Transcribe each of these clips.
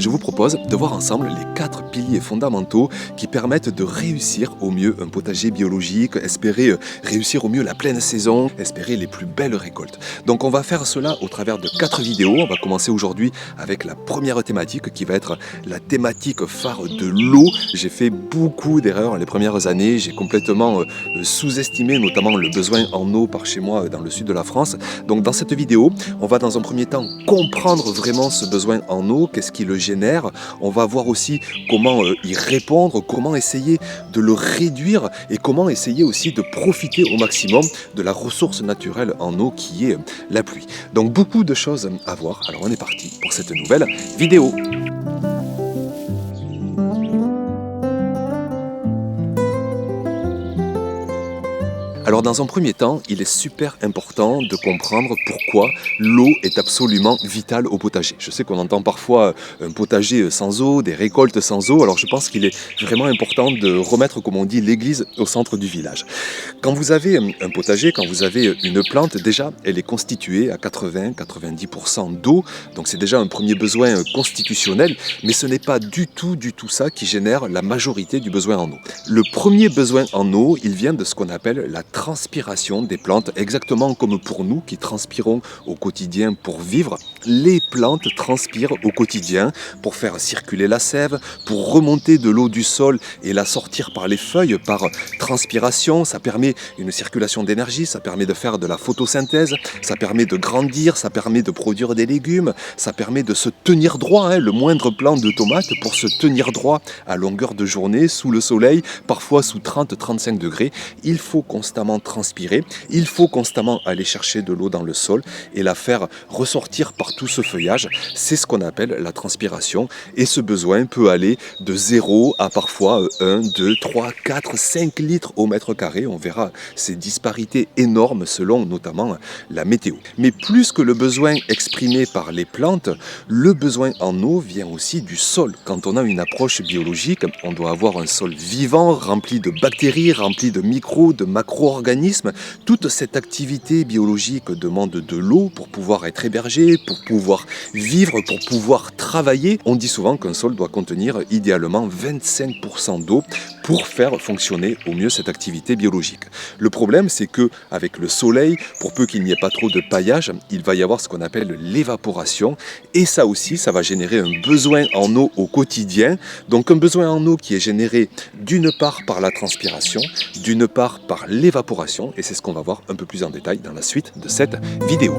je vous propose de voir ensemble les 4 piliers fondamentaux qui permettent de réussir au mieux un potager biologique, espérer réussir au mieux la pleine saison, espérer les plus belles récoltes. Donc on va faire cela au travers de 4 vidéos. On va commencer aujourd'hui avec la première thématique qui va être la thématique phare de l'eau. J'ai fait beaucoup d'erreurs les premières années, j'ai complètement sous-estimé notamment le besoin en eau par chez moi dans le sud de la France. Donc dans cette vidéo, on va dans un premier temps comprendre vraiment ce besoin en eau, qu'est-ce qui le génère. On va voir aussi comment y répondre, comment essayer de le réduire et comment essayer aussi de profiter au maximum de la ressource naturelle en eau qui est la pluie. Donc beaucoup de choses à voir. Alors on est parti pour cette nouvelle vidéo. Alors dans un premier temps, il est super important de comprendre pourquoi l'eau est absolument vitale au potager. Je sais qu'on entend parfois un potager sans eau, des récoltes sans eau, alors je pense qu'il est vraiment important de remettre, comme on dit, l'église au centre du village. Quand vous avez un potager, quand vous avez une plante, déjà elle est constituée à 80-90% d'eau, donc c'est déjà un premier besoin constitutionnel, mais ce n'est pas du tout ça qui génère la majorité du besoin en eau. Le premier besoin en eau, il vient de ce qu'on appelle la transpiration des plantes, exactement comme pour nous qui transpirons au quotidien pour vivre. Les plantes transpirent au quotidien pour faire circuler la sève, pour remonter de l'eau du sol et la sortir par les feuilles par transpiration. Ça permet une circulation d'énergie, ça permet de faire de la photosynthèse, ça permet de grandir, ça permet de produire des légumes, ça permet de se tenir droit. Le moindre plant de tomate pour se tenir droit à longueur de journée sous le soleil, parfois sous 30-35 degrés, il faut constamment transpirer, il faut constamment aller chercher de l'eau dans le sol et la faire ressortir par tout ce feuillage. C'est ce qu'on appelle la transpiration et ce besoin peut aller de 0 à parfois 1, 2, 3, 4, 5 litres au mètre carré. On verra ces disparités énormes selon notamment la météo. Mais plus que le besoin exprimé par les plantes, le besoin en eau vient aussi du sol. Quand on a une approche biologique, on doit avoir un sol vivant, rempli de bactéries, rempli de micros, de macro-organismes. Toute cette activité biologique demande de l'eau pour pouvoir être hébergé, pour pouvoir vivre, pour pouvoir travailler. On dit souvent qu'un sol doit contenir idéalement 25% d'eau pour faire fonctionner au mieux cette activité biologique. Le problème, c'est que avec le soleil, pour peu qu'il n'y ait pas trop de paillage, il va y avoir ce qu'on appelle l'évaporation. Et ça aussi, ça va générer un besoin en eau au quotidien. Donc un besoin en eau qui est généré d'une part par la transpiration, d'une part par l'évaporation. Et c'est ce qu'on va voir un peu plus en détail dans la suite de cette vidéo.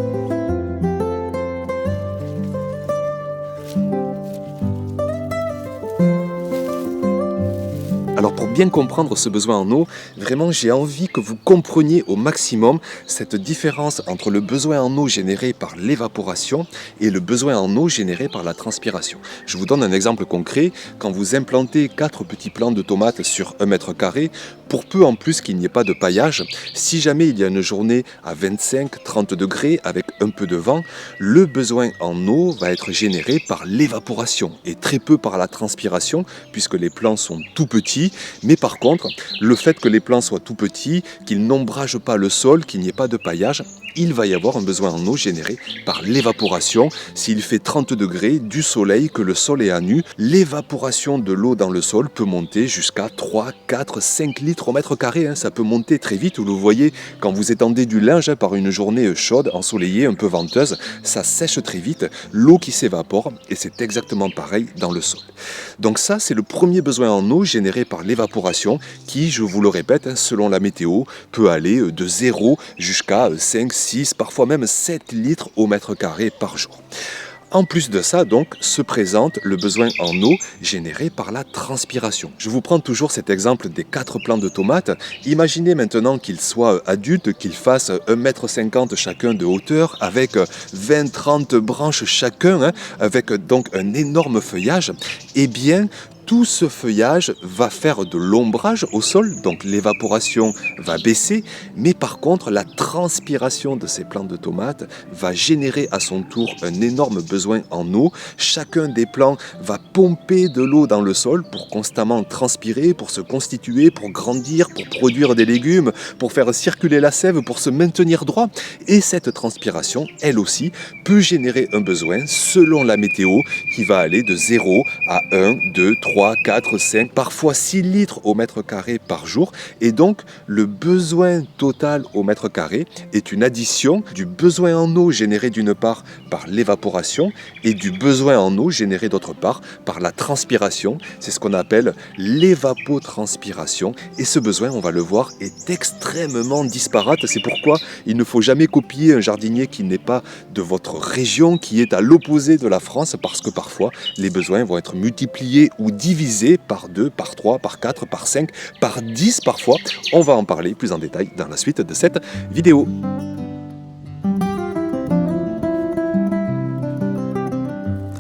Alors pour bien comprendre ce besoin en eau, vraiment j'ai envie que vous compreniez au maximum cette différence entre le besoin en eau généré par l'évaporation et le besoin en eau généré par la transpiration. Je vous donne un exemple concret. Quand vous implantez 4 petits plants de tomates sur 1 mètre carré, pour peu en plus qu'il n'y ait pas de paillage, si jamais il y a une journée à 25-30 degrés avec un peu de vent, le besoin en eau va être généré par l'évaporation et très peu par la transpiration puisque les plants sont tout petits. Mais par contre, le fait que les plants soient tout petits, qu'ils n'ombragent pas le sol, qu'il n'y ait pas de paillage, il va y avoir un besoin en eau généré par l'évaporation. S'il fait 30 degrés, du soleil, que le sol est à nu, l'évaporation de l'eau dans le sol peut monter jusqu'à 3, 4, 5 litres au mètre carré. Ça peut monter très vite. Vous le voyez, quand vous étendez du linge par une journée chaude, ensoleillée, un peu venteuse, ça sèche très vite, l'eau qui s'évapore, et c'est exactement pareil dans le sol. Donc ça, c'est le premier besoin en eau généré par l'évaporation qui, je vous le répète, selon la météo, peut aller de 0 jusqu'à 5, 6, parfois même 7 litres au mètre carré par jour. En plus de ça, donc, se présente le besoin en eau généré par la transpiration. Je vous prends toujours cet exemple des 4 plants de tomates. Imaginez maintenant qu'ils soient adultes, qu'ils fassent 1,50 m chacun de hauteur, avec 20-30 branches chacun, avec donc un énorme feuillage. Eh bien, tout ce feuillage va faire de l'ombrage au sol, donc l'évaporation va baisser, mais par contre la transpiration de ces plants de tomates va générer à son tour un énorme besoin en eau. Chacun des plants va pomper de l'eau dans le sol pour constamment transpirer, pour se constituer, pour grandir, pour produire des légumes, pour faire circuler la sève, pour se maintenir droit. Et cette transpiration, elle aussi, peut générer un besoin selon la météo qui va aller de 0 à 1, 2, 3, 4, 5, parfois 6 litres au mètre carré par jour. Et donc, le besoin total au mètre carré est une addition du besoin en eau généré d'une part par l'évaporation et du besoin en eau généré d'autre part par la transpiration. C'est ce qu'on appelle l'évapotranspiration. Et ce besoin, on va le voir, est extrêmement disparate. C'est pourquoi il ne faut jamais copier un jardinier qui n'est pas de votre région, qui est à l'opposé de la France, parce que parfois, les besoins vont être multipliés ou divisés par 2, par 3, par 4, par 5, par 10 parfois. On va en parler plus en détail dans la suite de cette vidéo.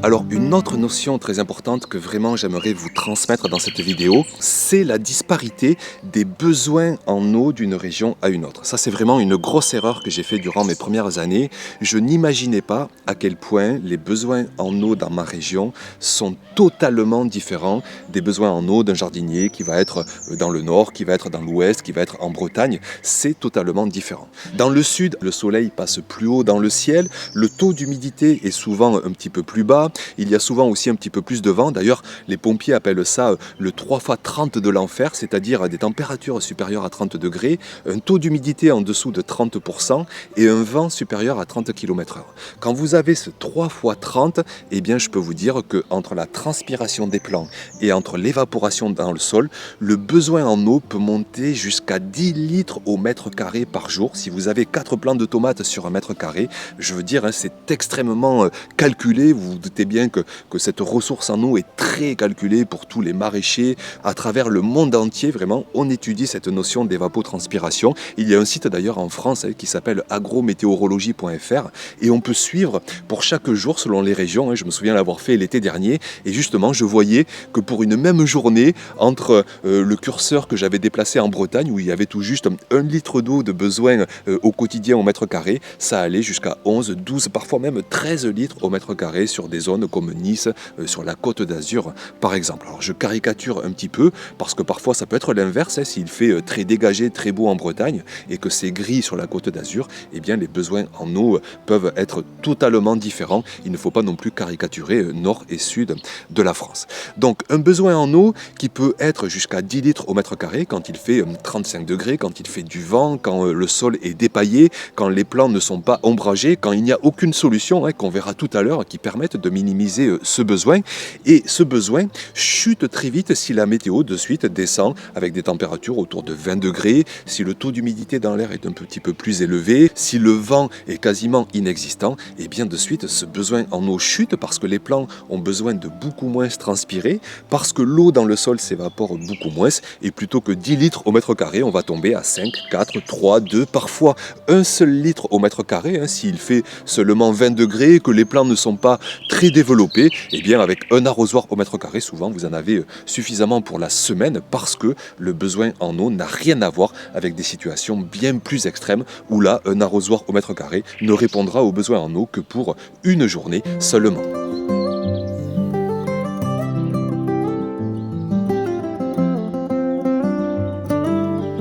Alors, une autre notion très importante que vraiment j'aimerais vous transmettre dans cette vidéo, c'est la disparité des besoins en eau d'une région à une autre. Ça, c'est vraiment une grosse erreur que j'ai faite durant mes premières années. Je n'imaginais pas à quel point les besoins en eau dans ma région sont totalement différents des besoins en eau d'un jardinier qui va être dans le nord, qui va être dans l'ouest, qui va être en Bretagne. C'est totalement différent. Dans le sud, le soleil passe plus haut dans le ciel, le taux d'humidité est souvent un petit peu plus bas. Il y a souvent aussi un petit peu plus de vent. D'ailleurs, les pompiers appellent ça le 3 x 30 de l'enfer, c'est-à-dire des températures supérieures à 30 degrés, un taux d'humidité en dessous de 30% et un vent supérieur à 30 km/h. Quand vous avez ce 3 x 30, eh bien, je peux vous dire qu'entre la transpiration des plants et entre l'évaporation dans le sol, le besoin en eau peut monter jusqu'à 10 litres au mètre carré par jour. Si vous avez 4 plants de tomates sur un mètre carré, je veux dire, c'est extrêmement calculé. Vous vous doutez bien que cette ressource en eau est très calculée pour tous les maraîchers à travers le monde entier. Vraiment, on étudie cette notion d'évapotranspiration. Il y a un site d'ailleurs en France qui s'appelle agrométéorologie.fr et on peut suivre pour chaque jour selon les régions. Je me souviens l'avoir fait l'été dernier et justement, je voyais que pour une même journée, entre le curseur que j'avais déplacé en Bretagne où il y avait tout juste 1 litre d'eau de besoin au quotidien au mètre carré, ça allait jusqu'à 11, 12, parfois même 13 litres au mètre carré sur des zones comme Nice, sur la Côte d'Azur par exemple. Alors je caricature un petit peu parce que parfois ça peut être l'inverse, s'il fait très dégagé, très beau en Bretagne et que c'est gris sur la Côte d'Azur, eh bien les besoins en eau peuvent être totalement différents. Il ne faut pas non plus caricaturer nord et sud de la France. Donc un besoin en eau qui peut être jusqu'à 10 litres au mètre carré quand il fait 35 degrés, quand il fait du vent, quand le sol est dépaillé, quand les plants ne sont pas ombragés, quand il n'y a aucune solution, qu'on verra tout à l'heure, qui permette de minimiser ce besoin. Et ce besoin chute très vite si la météo de suite descend avec des températures autour de 20 degrés, si le taux d'humidité dans l'air est un petit peu plus élevé, si le vent est quasiment inexistant, et bien de suite ce besoin en eau chute parce que les plants ont besoin de beaucoup moins transpirer, parce que l'eau dans le sol s'évapore beaucoup moins, et plutôt que 10 litres au mètre carré, on va tomber à 5, 4, 3, 2, parfois un seul litre au mètre carré, s'il fait seulement 20 degrés, que les plants ne sont pas très développés, et bien avec un arrosoir au mètre carré, souvent vous en avez suffisamment pour la semaine parce que le besoin en eau n'a rien à voir avec des situations bien plus extrêmes où là, un arrosoir au mètre carré ne répondra aux besoins en eau que pour une journée seulement.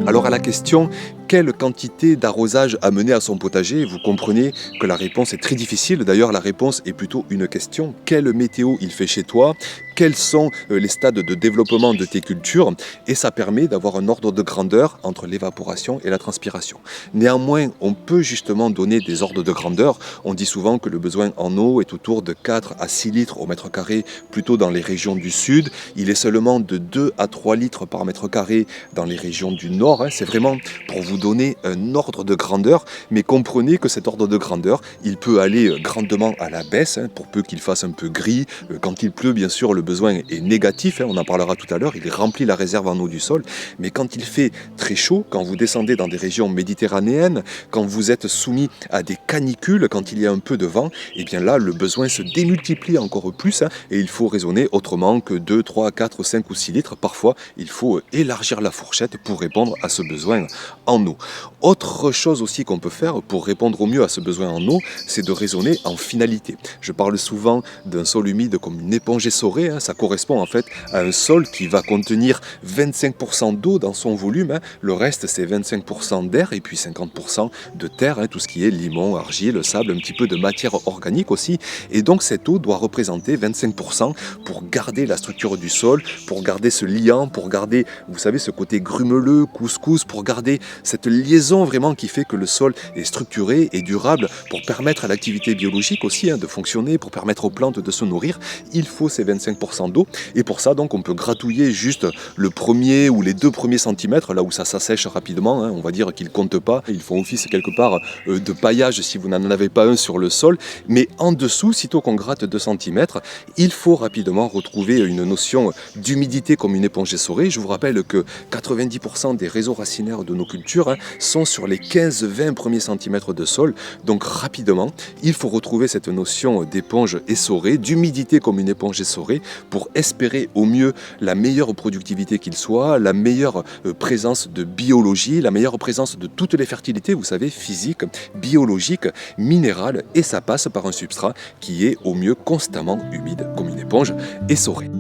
Alors à la question, quelle quantité d'arrosage amener à son potager, vous comprenez que la réponse est très difficile. D'ailleurs, la réponse est plutôt une question. Quelle météo il fait chez toi? Quels sont les stades de développement de tes cultures? Et ça permet d'avoir un ordre de grandeur entre l'évaporation et la transpiration. Néanmoins, on peut justement donner des ordres de grandeur. On dit souvent que le besoin en eau est autour de 4 à 6 litres au mètre carré, plutôt dans les régions du sud. Il est seulement de 2 à 3 litres par mètre carré dans les régions du nord. C'est vraiment pour vous donner un ordre de grandeur, mais comprenez que cet ordre de grandeur, il peut aller grandement à la baisse, pour peu qu'il fasse un peu gris. Quand il pleut, bien sûr, le besoin est négatif, on en parlera tout à l'heure, il remplit la réserve en eau du sol, mais quand il fait très chaud, quand vous descendez dans des régions méditerranéennes, quand vous êtes soumis à des canicules, quand il y a un peu de vent, et bien là, le besoin se démultiplie encore plus, et il faut raisonner autrement que 2, 3, 4, 5 ou 6 litres. Parfois, il faut élargir la fourchette pour répondre à ce besoin en eau. Autre chose aussi qu'on peut faire pour répondre au mieux à ce besoin en eau, c'est de raisonner en finalité. Je parle souvent d'un sol humide comme une éponge essorée, ça correspond en fait à un sol qui va contenir 25% d'eau dans son volume, le reste c'est 25% d'air et puis 50% de terre, tout ce qui est limon, argile, sable, un petit peu de matière organique aussi, et donc cette eau doit représenter 25% pour garder la structure du sol, pour garder ce liant, pour garder, vous savez, ce côté grumeleux, couscous, pour garder cette liaison vraiment qui fait que le sol est structuré et durable pour permettre à l'activité biologique aussi de fonctionner, pour permettre aux plantes de se nourrir. Il faut ces 25% d'eau, et pour ça donc on peut gratouiller juste le premier ou les 2 premiers centimètres, là où ça s'assèche rapidement, on va dire qu'ils ne comptent pas, ils font office quelque part de paillage si vous n'en avez pas un sur le sol, mais en dessous, sitôt qu'on gratte 2 centimètres, il faut rapidement retrouver une notion d'humidité comme une éponge essorée. Je vous rappelle que 90% des réseaux racinaires de nos cultures sont sur les 15-20 premiers centimètres de sol, donc rapidement, il faut retrouver cette notion d'éponge essorée, d'humidité comme une éponge essorée, pour espérer au mieux la meilleure productivité qu'il soit, la meilleure présence de biologie, la meilleure présence de toutes les fertilités, vous savez, physiques, biologiques, minérales, et ça passe par un substrat qui est au mieux constamment humide comme une éponge essorée.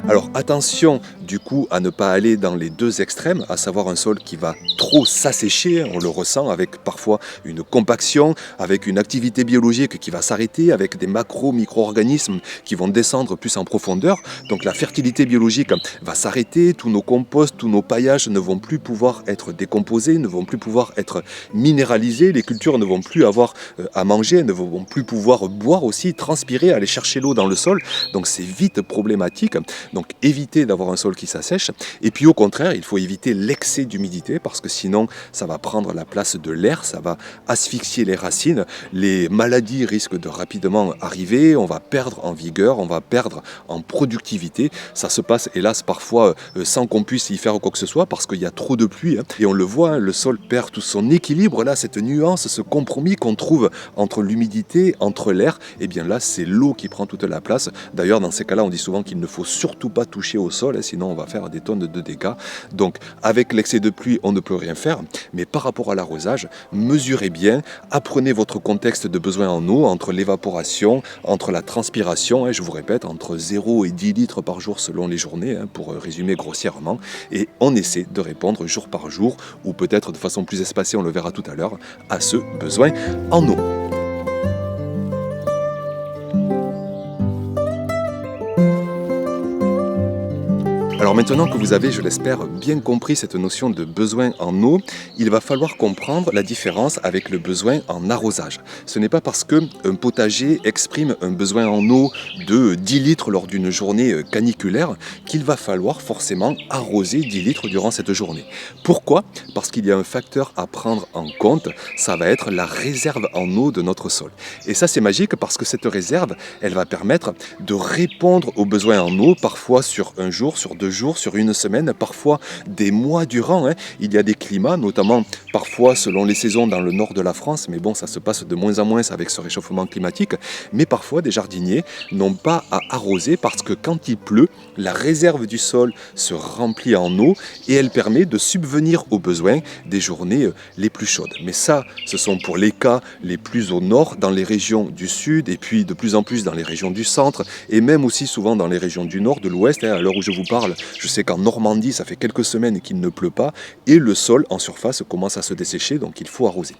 Alors attention du coup à ne pas aller dans les 2 extrêmes, à savoir un sol qui va trop s'assécher, on le ressent avec parfois une compaction, avec une activité biologique qui va s'arrêter, avec des micro-organismes qui vont descendre plus en profondeur. Donc la fertilité biologique va s'arrêter, tous nos composts, tous nos paillages ne vont plus pouvoir être décomposés, ne vont plus pouvoir être minéralisés, les cultures ne vont plus avoir à manger, ne vont plus pouvoir boire aussi, transpirer, aller chercher l'eau dans le sol. Donc c'est vite problématique. Donc éviter d'avoir un sol qui s'assèche, et puis au contraire il faut éviter l'excès d'humidité parce que sinon ça va prendre la place de l'air, ça va asphyxier les racines, les maladies risquent de rapidement arriver, on va perdre en vigueur, on va perdre en productivité. Ça se passe hélas parfois sans qu'on puisse y faire quoi que ce soit parce qu'il y a trop de pluie, et on le voit, le sol perd tout son équilibre, là cette nuance, ce compromis qu'on trouve entre l'humidité, entre l'air, et bien là c'est l'eau qui prend toute la place. D'ailleurs dans ces cas-là on dit souvent qu'il ne faut surtout pas toucher au sol, sinon on va faire des tonnes de dégâts. Donc avec l'excès de pluie on ne peut rien faire, mais par rapport à l'arrosage, mesurez bien, apprenez votre contexte de besoin en eau, entre l'évaporation, entre la transpiration, je vous répète, entre 0 et 10 litres par jour selon les journées, pour résumer grossièrement, et on essaie de répondre jour par jour, ou peut-être de façon plus espacée, on le verra tout à l'heure, à ce besoin en eau. Alors maintenant que vous avez, je l'espère, bien compris cette notion de besoin en eau, il va falloir comprendre la différence avec le besoin en arrosage. Ce n'est pas parce qu'un potager exprime un besoin en eau de 10 litres lors d'une journée caniculaire qu'il va falloir forcément arroser 10 litres durant cette journée. Pourquoi ? Parce qu'il y a un facteur à prendre en compte, ça va être la réserve en eau de notre sol. Et ça c'est magique parce que cette réserve, elle va permettre de répondre aux besoins en eau, parfois sur un jour, sur 2 jours, sur une semaine, parfois des mois durant. Il y a des climats, notamment parfois selon les saisons dans le nord de la France, mais bon, ça se passe de moins en moins avec ce réchauffement climatique, mais parfois des jardiniers n'ont pas à arroser parce que quand il pleut, la réserve du sol se remplit en eau et elle permet de subvenir aux besoins des journées les plus chaudes. Mais ça, ce sont pour les cas les plus au nord, dans les régions du sud et puis de plus en plus dans les régions du centre et même aussi souvent dans les régions du nord, de l'ouest. À l'heure où je vous parle, Je sais qu'en Normandie, ça fait quelques semaines qu'il ne pleut pas et le sol en surface commence à se dessécher, donc il faut arroser.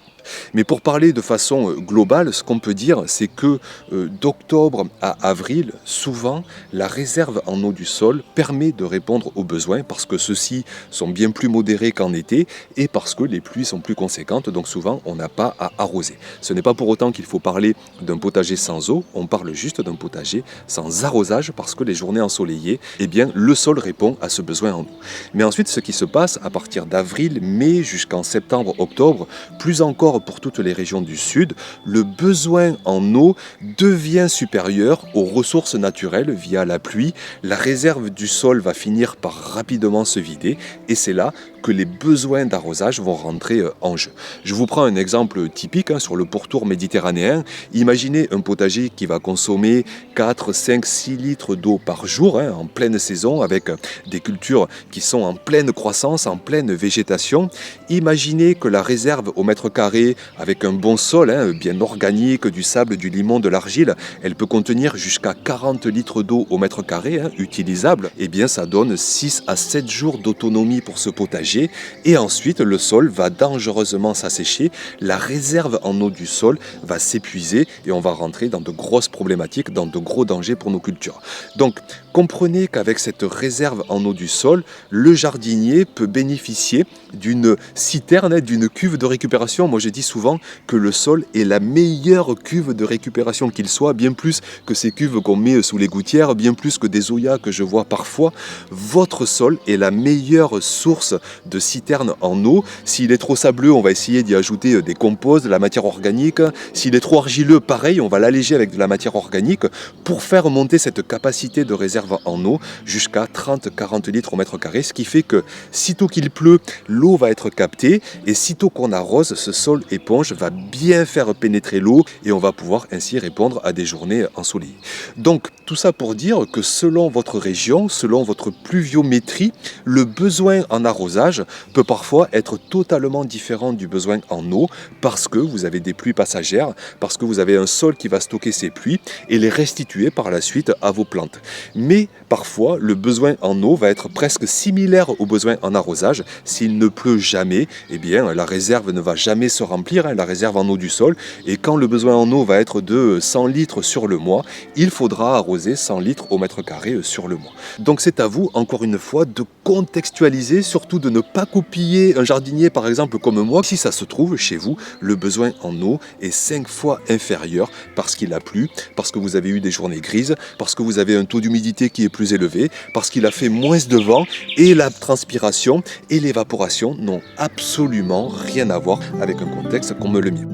Mais pour parler de façon globale, ce qu'on peut dire, c'est que d'octobre à avril, souvent, la réserve en eau du sol permet de répondre aux besoins parce que ceux-ci sont bien plus modérés qu'en été et parce que les pluies sont plus conséquentes, donc souvent on n'a pas à arroser. Ce n'est pas pour autant qu'il faut parler d'un potager sans eau, on parle juste d'un potager sans arrosage parce que les journées ensoleillées, eh bien, le sol répond à ce besoin en eau. Mais ensuite, ce qui se passe à partir d'avril, mai jusqu'en septembre, octobre, plus encore pour toutes les régions du sud, le besoin en eau devient supérieur aux ressources naturelles via la pluie. La réserve du sol va finir par rapidement se vider et c'est là que les besoins d'arrosage vont rentrer en jeu. Je vous prends un exemple typique sur le pourtour méditerranéen. Imaginez un potager qui va consommer 4, 5, 6 litres d'eau par jour en pleine saison avec des cultures qui sont en pleine croissance, en pleine végétation. Imaginez que la réserve au mètre carré avec un bon sol, bien organique, du sable, du limon, de l'argile, elle peut contenir jusqu'à 40 litres d'eau au mètre carré, utilisable. Eh bien, ça donne 6 à 7 jours d'autonomie pour ce potager. Et ensuite, le sol va dangereusement s'assécher, la réserve en eau du sol va s'épuiser et on va rentrer dans de grosses problématiques, dans de gros dangers pour nos cultures. Donc, comprenez qu'avec cette réserve en eau du sol, le jardinier peut bénéficier d'une citerne, d'une cuve de récupération. Moi, je dis souvent que le sol est la meilleure cuve de récupération qu'il soit, bien plus que ces cuves qu'on met sous les gouttières, bien plus que des zoyas que je vois parfois. Votre sol est la meilleure source de citerne en eau. S'il est trop sableux, on va essayer d'y ajouter des composts, de la matière organique. S'il est trop argileux, pareil, on va l'alléger avec de la matière organique pour faire monter cette capacité de réserve en eau jusqu'à 30-40 litres au mètre carré, ce qui fait que sitôt qu'il pleut, l'eau va être captée et sitôt qu'on arrose, ce sol éponge va bien faire pénétrer l'eau et on va pouvoir ainsi répondre à des journées ensoleillées. Donc tout ça pour dire que selon votre région, selon votre pluviométrie, le besoin en arrosage peut parfois être totalement différent du besoin en eau parce que vous avez des pluies passagères, parce que vous avez un sol qui va stocker ces pluies et les restituer par la suite à vos plantes. Mais parfois, le besoin en eau va être presque similaire au besoin en arrosage. S'il ne pleut jamais, eh bien, la réserve ne va jamais se remplir, la réserve en eau du sol. Et quand le besoin en eau va être de 100 litres sur le mois, il faudra arroser 100 litres au mètre carré sur le mois. Donc c'est à vous, encore une fois, de contextualiser, surtout de ne pas copier un jardinier, par exemple, comme moi. Si ça se trouve, chez vous, le besoin en eau est 5 fois inférieur parce qu'il a plu, parce que vous avez eu des journées grises, parce que vous avez un taux d'humidité qui est plus élevé, parce qu'il a fait moins de vent et la transpiration et l'évaporation n'ont absolument rien à voir avec un contexte comme le mien.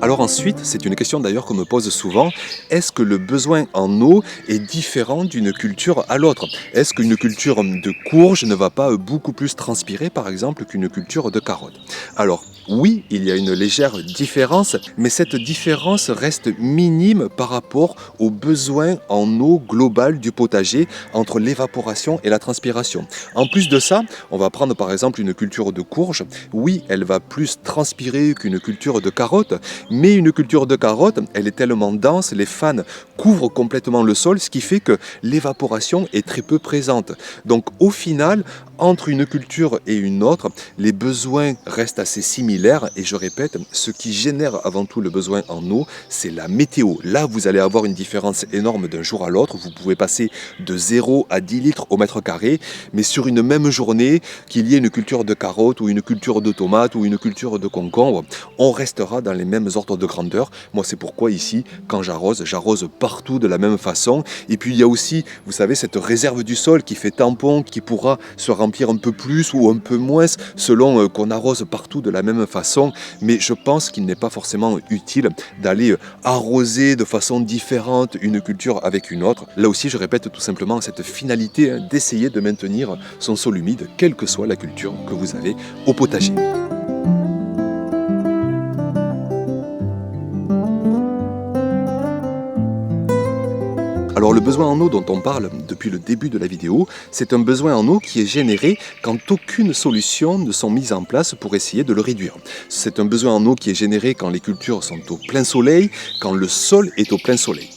Alors ensuite, c'est une question d'ailleurs qu'on me pose souvent, est-ce que le besoin en eau est différent d'une culture à l'autre? Est-ce qu'une culture de courge ne va pas beaucoup plus transpirer par exemple qu'une culture de carotte? Alors oui, il y a une légère différence, mais cette différence reste minime par rapport aux besoins en eau globale du potager entre l'évaporation et la transpiration. En plus de ça, on va prendre par exemple une culture de courge. Oui, elle va plus transpirer qu'une culture de carotte, mais une culture de carotte, elle est tellement dense, les fans couvrent complètement le sol, ce qui fait que l'évaporation est très peu présente. Donc au final, entre une culture et une autre, les besoins restent assez similaires et je répète, ce qui génère avant tout le besoin en eau, c'est la météo. Là, vous allez avoir une différence énorme d'un jour à l'autre. Vous pouvez passer de 0 à 10 litres au mètre carré, mais sur une même journée, qu'il y ait une culture de carotte ou une culture de tomate ou une culture de concombre, on restera dans les mêmes ordres de grandeur. Moi, c'est pourquoi ici, quand j'arrose partout de la même façon. Et puis, il y a aussi, vous savez, cette réserve du sol qui fait tampon, qui pourra se remplir un peu plus ou un peu moins selon qu'on arrose partout de la même façon. Mais je pense qu'il n'est pas forcément utile d'aller arroser de façon différente une culture avec une autre. Là aussi, je répète tout simplement cette finalité d'essayer de maintenir son sol humide, quelle que soit la culture que vous avez au potager. Alors le besoin en eau dont on parle depuis le début de la vidéo, c'est un besoin en eau qui est généré quand aucune solution ne sont mises en place pour essayer de le réduire. C'est un besoin en eau qui est généré quand les cultures sont au plein soleil, quand le sol est au plein soleil.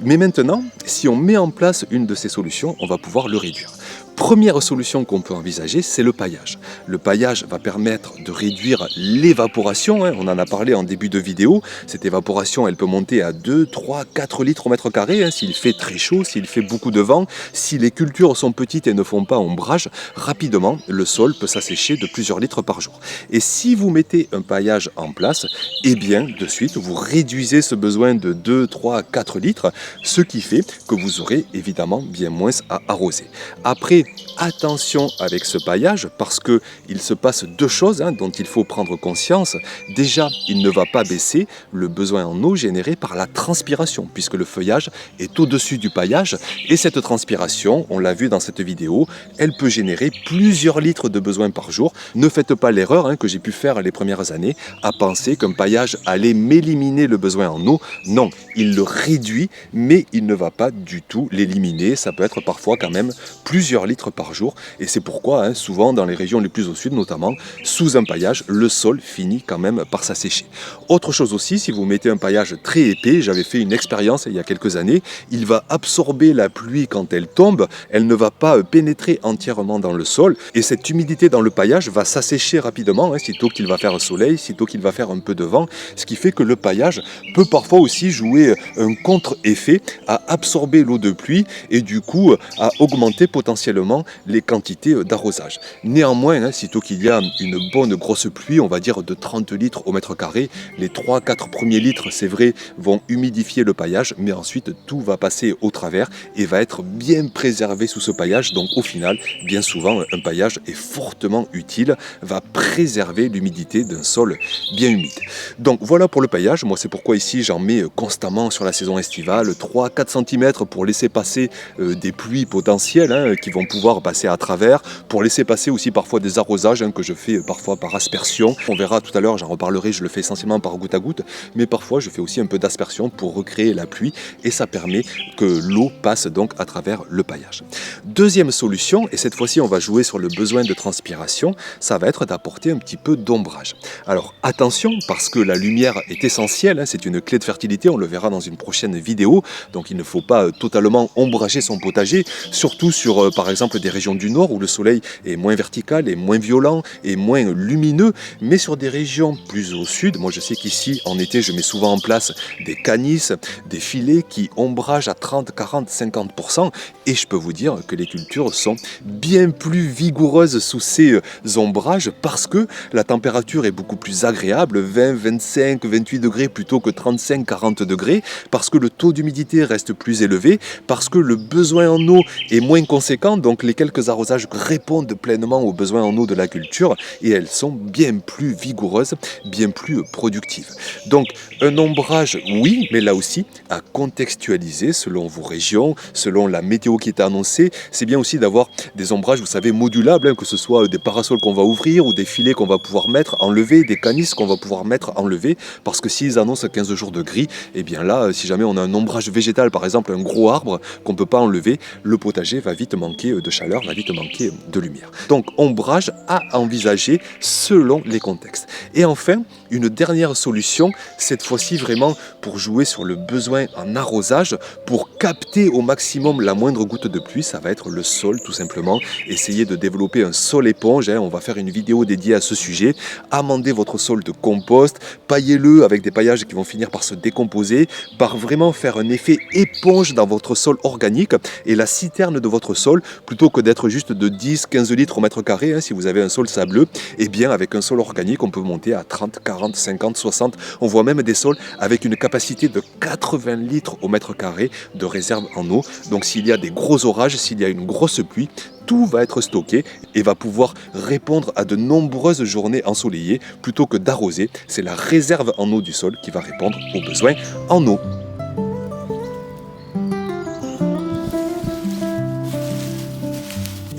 Mais maintenant, si on met en place une de ces solutions, on va pouvoir le réduire. Première solution qu'on peut envisager, c'est le paillage. Le paillage va permettre de réduire l'évaporation, on en a parlé en début de vidéo. Cette évaporation, elle peut monter à 2, 3, 4 litres au mètre carré, s'il fait très chaud, s'il fait beaucoup de vent. Si les cultures sont petites et ne font pas ombrage, rapidement, le sol peut s'assécher de plusieurs litres par jour. Et si vous mettez un paillage en place, eh bien, de suite, vous réduisez ce besoin de 2, 3, 4 litres, ce qui fait que vous aurez évidemment bien moins à arroser. Après, attention avec ce paillage parce qu'il se passe deux choses dont il faut prendre conscience. Déjà, il ne va pas baisser le besoin en eau généré par la transpiration puisque le feuillage est au-dessus du paillage et cette transpiration, on l'a vu dans cette vidéo, elle peut générer plusieurs litres de besoin par jour. Ne faites pas l'erreur que j'ai pu faire les premières années à penser qu'un paillage allait m'éliminer le besoin en eau. Non, il le réduit mais il ne va pas du tout l'éliminer. Ça peut être parfois quand même plusieurs litres par jour et c'est pourquoi souvent dans les régions les plus au sud notamment, sous un paillage, le sol finit quand même par s'assécher. Autre chose aussi, si vous mettez un paillage très épais, j'avais fait une expérience il y a quelques années, il va absorber la pluie quand elle tombe, elle ne va pas pénétrer entièrement dans le sol et cette humidité dans le paillage va s'assécher rapidement, sitôt qu'il va faire soleil, sitôt qu'il va faire un peu de vent, ce qui fait que le paillage peut parfois aussi jouer un contre-effet à absorber l'eau de pluie et du coup à augmenter potentiellement les quantités d'arrosage. Néanmoins, sitôt qu'il y a une bonne grosse pluie, on va dire de 30 litres au mètre carré, les 3-4 premiers litres, c'est vrai, vont humidifier le paillage, mais ensuite tout va passer au travers et va être bien préservé sous ce paillage. Donc au final, bien souvent, un paillage est fortement utile, va préserver l'humidité d'un sol bien humide. Donc voilà pour le paillage. Moi, c'est pourquoi ici, j'en mets constamment sur la saison estivale, 3-4 cm pour laisser passer des pluies potentielles qui vont pouvoir passer à travers, pour laisser passer aussi parfois des arrosages que je fais parfois par aspersion. On verra tout à l'heure, j'en reparlerai, je le fais essentiellement par goutte à goutte, mais parfois je fais aussi un peu d'aspersion pour recréer la pluie et ça permet que l'eau passe donc à travers le paillage. Deuxième solution, et cette fois-ci on va jouer sur le besoin de transpiration, ça va être d'apporter un petit peu d'ombrage. Alors attention, parce que la lumière est essentielle, c'est une clé de fertilité, on le verra dans une prochaine vidéo, donc il ne faut pas totalement ombrager son potager, surtout sur par exemple des régions du nord où le soleil est moins vertical, est moins violent, et moins lumineux, mais sur des régions plus au sud, moi je sais qu'ici en été je mets souvent en place des canisses, des filets qui ombragent à 30, 40, 50% et je peux vous dire que les cultures sont bien plus vigoureuses sous ces ombrages parce que la température est beaucoup plus agréable, 20, 25, 28 degrés plutôt que 35, 40 degrés, parce que le taux d'humidité reste plus élevé, parce que le besoin en eau est moins conséquent, donc les quelques arrosages répondent pleinement aux besoins en eau de la culture et elles sont bien plus vigoureuses, bien plus productives. Donc un ombrage, oui, mais là aussi à contextualiser selon vos régions, selon la météo qui est annoncée. C'est bien aussi d'avoir des ombrages, vous savez, modulables, que ce soit des parasols qu'on va ouvrir ou des filets qu'on va pouvoir mettre, enlever, des canisses qu'on va pouvoir mettre, enlever, parce que s'ils annoncent 15 jours de gris, et bien là, si jamais on a un ombrage végétal, par exemple un gros arbre qu'on ne peut pas enlever, le potager va vite manquer de chaleur, va vite manquer de lumière. Donc ombrage à envisager selon les contextes. Et enfin, une dernière solution, cette fois-ci vraiment pour jouer sur le besoin en arrosage, pour capter au maximum la moindre goutte de pluie, ça va être le sol tout simplement. Essayez de développer un sol éponge, on va faire une vidéo dédiée à ce sujet. Amendez votre sol de compost, paillez-le avec des paillages qui vont finir par se décomposer, par vraiment faire un effet éponge dans votre sol organique et la citerne de votre sol, plutôt que d'être juste de 10-15 litres au mètre carré, si vous avez un sol sableux, et bien avec un sol organique, on peut monter à 30, 40, 50, 60. On voit même des sols avec une capacité de 80 litres au mètre carré de réserve en eau. Donc s'il y a des gros orages, s'il y a une grosse pluie, tout va être stocké et va pouvoir répondre à de nombreuses journées ensoleillées plutôt que d'arroser. C'est la réserve en eau du sol qui va répondre aux besoins en eau.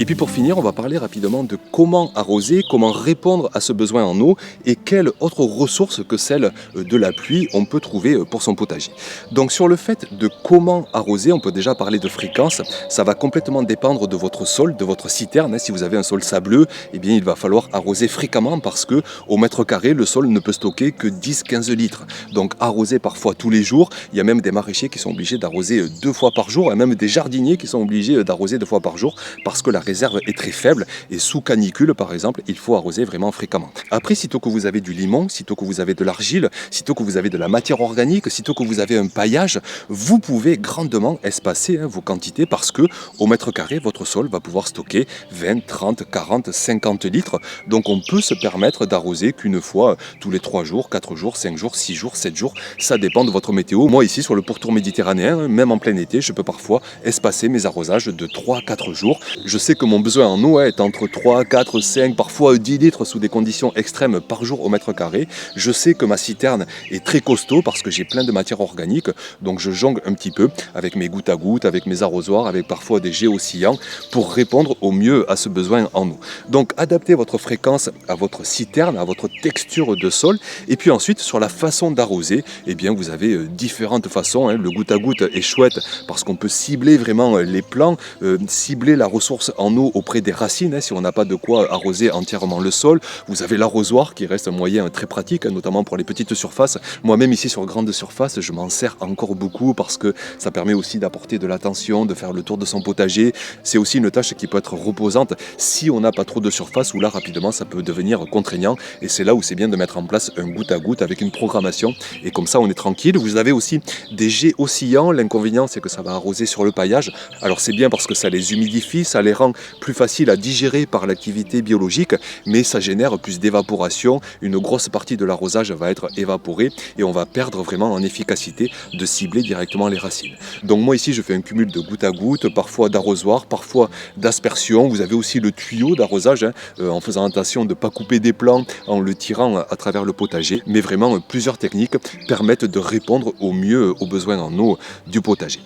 Et puis pour finir, on va parler rapidement de comment arroser, comment répondre à ce besoin en eau et quelles autres ressources que celles de la pluie on peut trouver pour son potager. Donc sur le fait de comment arroser, on peut déjà parler de fréquence. Ça va complètement dépendre de votre sol, de votre citerne. Si vous avez un sol sableux, eh bien il va falloir arroser fréquemment parce que au mètre carré, le sol ne peut stocker que 10-15 litres. Donc arroser parfois tous les jours. Il y a même des maraîchers qui sont obligés d'arroser 2 fois par jour et même des jardiniers qui sont obligés d'arroser 2 fois par jour parce que la réserve est très faible et sous canicule par exemple, il faut arroser vraiment fréquemment. Après, sitôt que vous avez du limon, sitôt que vous avez de l'argile, sitôt que vous avez de la matière organique, sitôt que vous avez un paillage, vous pouvez grandement espacer vos quantités parce que au mètre carré, votre sol va pouvoir stocker 20, 30, 40, 50 litres. Donc on peut se permettre d'arroser qu'une fois tous les 3 jours, 4 jours, 5 jours, 6 jours, 7 jours. Ça dépend de votre météo. Moi ici sur le pourtour méditerranéen, même en plein été, je peux parfois espacer mes arrosages de 3 à 4 jours. Je sais que mon besoin en eau est entre 3, 4, 5, parfois 10 litres sous des conditions extrêmes par jour au mètre carré. Je sais que ma citerne est très costaud parce que j'ai plein de matière organique. Donc je jongle un petit peu avec mes gouttes à gouttes, avec mes arrosoirs, avec parfois des jets oscillants pour répondre au mieux à ce besoin en eau. Donc adaptez votre fréquence à votre citerne, à votre texture de sol. Et puis ensuite, sur la façon d'arroser, eh bien vous avez différentes façons. Le goutte à goutte est chouette parce qu'on peut cibler vraiment les plants, cibler la ressource en eau auprès des racines, si on n'a pas de quoi arroser entièrement le sol. Vous avez l'arrosoir qui reste un moyen très pratique, notamment pour les petites surfaces. Moi-même ici sur grande surface, je m'en sers encore beaucoup parce que ça permet aussi d'apporter de l'attention, de faire le tour de son potager. C'est aussi une tâche qui peut être reposante si on n'a pas trop de surface, où là rapidement ça peut devenir contraignant. Et c'est là où c'est bien de mettre en place un goutte à goutte avec une programmation. Et comme ça on est tranquille. Vous avez aussi des jets oscillants. L'inconvénient c'est que ça va arroser sur le paillage. Alors c'est bien parce que ça les humidifie, ça les rend plus faciles à digérer par l'activité biologique, mais ça génère plus d'évaporation. Une grosse partie de l'arrosage va être évaporée et on va perdre vraiment en efficacité de cibler directement les racines. Donc moi ici je fais un cumul de goutte à goutte, parfois d'arrosoir, parfois d'aspersion. Vous avez aussi le tuyau d'arrosage en faisant attention de ne pas couper des plants en le tirant à travers le potager. Mais vraiment plusieurs techniques permettent de répondre au mieux aux besoins en eau du potager.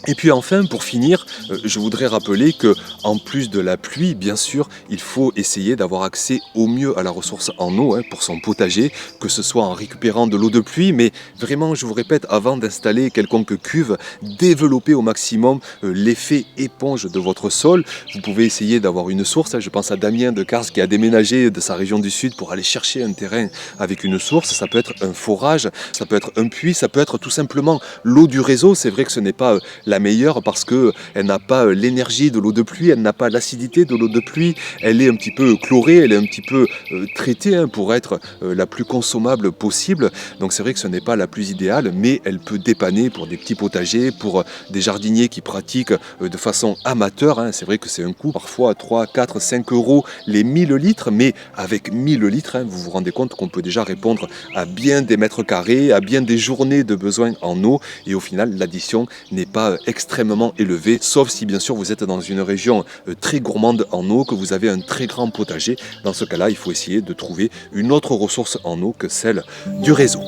Et puis enfin, pour finir, je voudrais rappeler que en plus de la pluie, bien sûr, il faut essayer d'avoir accès au mieux à la ressource en eau pour son potager, que ce soit en récupérant de l'eau de pluie, mais vraiment, je vous répète, avant d'installer quelconque cuve, développer au maximum l'effet éponge de votre sol. Vous pouvez essayer d'avoir une source. Je pense à Damien de Cars qui a déménagé de sa région du sud pour aller chercher un terrain avec une source. Ça peut être un forage, ça peut être un puits, ça peut être tout simplement l'eau du réseau. C'est vrai que ce n'est pas la meilleure parce qu'elle n'a pas l'énergie de l'eau de pluie, elle n'a pas l'acidité de l'eau de pluie, elle est un petit peu chlorée, elle est un petit peu traitée pour être la plus consommable possible. Donc c'est vrai que ce n'est pas la plus idéale, mais elle peut dépanner pour des petits potagers, pour des jardiniers qui pratiquent de façon amateur. C'est vrai que c'est un coût parfois à 3, 4, 5 euros les 1000 litres, mais avec 1000 litres, vous vous rendez compte qu'on peut déjà répondre à bien des mètres carrés, à bien des journées de besoin en eau, et au final l'addition n'est pas extrêmement élevée, sauf si bien sûr vous êtes dans une région très gourmande en eau, que vous avez un très grand potager. Dans ce cas-là, il faut essayer de trouver une autre ressource en eau que celle du réseau.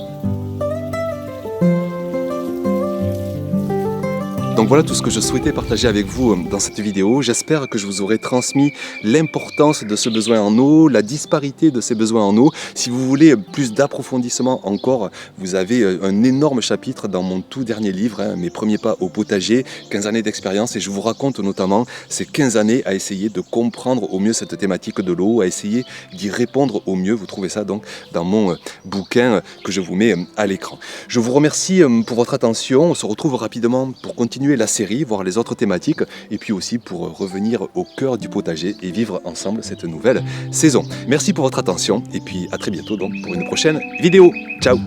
Donc voilà tout ce que je souhaitais partager avec vous dans cette vidéo. J'espère que je vous aurai transmis l'importance de ce besoin en eau, la disparité de ces besoins en eau. Si vous voulez plus d'approfondissement encore, vous avez un énorme chapitre dans mon tout dernier livre, Mes premiers pas au potager, 15 années d'expérience, et je vous raconte notamment ces 15 années à essayer de comprendre au mieux cette thématique de l'eau, à essayer d'y répondre au mieux. Vous trouvez ça donc dans mon bouquin que je vous mets à l'écran. Je vous remercie pour votre attention. On se retrouve rapidement pour continuer la série, voir les autres thématiques, et puis aussi pour revenir au cœur du potager et vivre ensemble cette nouvelle saison. Merci pour votre attention, et puis à très bientôt donc pour une prochaine vidéo. Ciao!